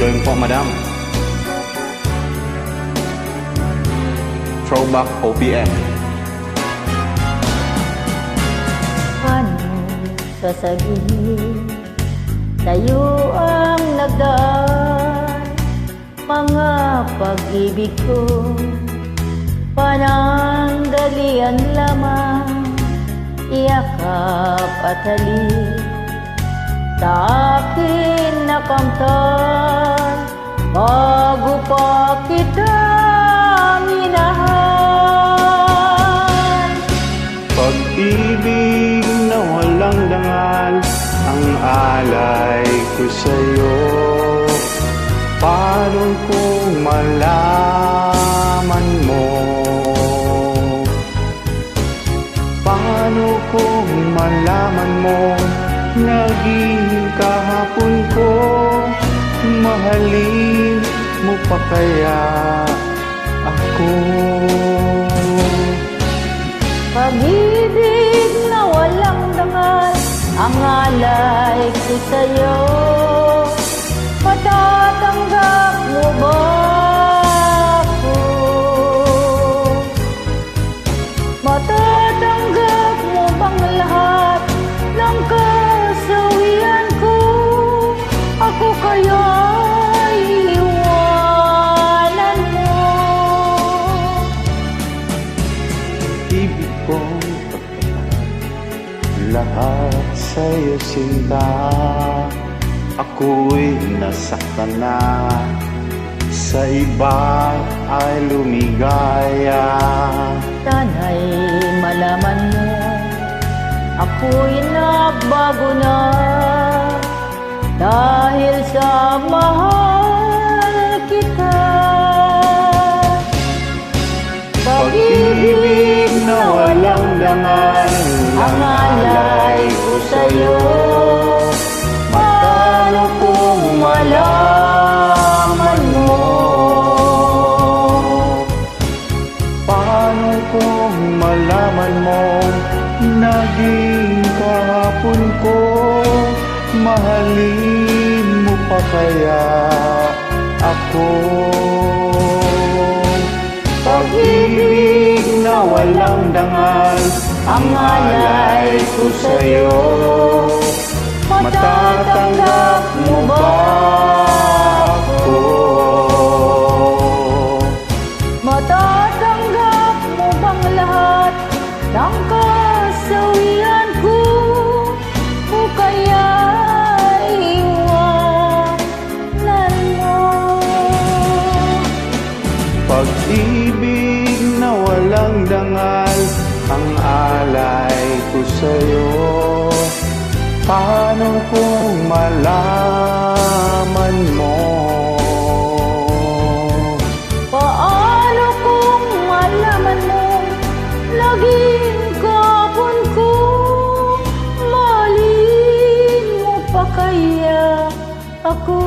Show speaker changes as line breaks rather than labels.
Ito yun po, madam. Throwback OPM.
Paano sasabihin sa'yo ang nagdaan, mga pag-ibig ko panandalian lamang, iyakap at halik sa akin nakamtan bago pa kita minahal.
Pag-ibig na walang dangal ang alay ko sa'yo. Paano kung malaman mo? Paano kung malaman mo? Naging kahapon ko, mahalin mo pa kaya ako?
Pag-ibig na walang dangal ang alay ko sa'yo, matatanggap mo ba ako? Matatanggap mo bang lahat ng kasawian ko? Ako kaya'y iwanan mo?
Ibig kong pagkakas lahat sa'yo sinta. Ako'y nasaktan na, sa iba ay lumigaya.
Sana'y malaman mo, ako'y nagbago na, dahil sa mahal kita.
Pag-ibig na walang dangal
ang alay ko sa'yo,
paano kung malaman mo? Paano kung malaman mo? Naging kahapon ko, mahalin mo pa kaya ako? Pag-ibig na walang dangal ang alay ko sa'yo. Matatanggap mo ba ako?
matatanggap mo bang lahat ng kasawian ko? O kaya iwanan mo?
Pag-ibig na walang dangal ang alay ko sa'yo. Paano kung malaman mo?
Paano kung malaman mo? Naging kapon ko, mahalin mo pa kaya ako?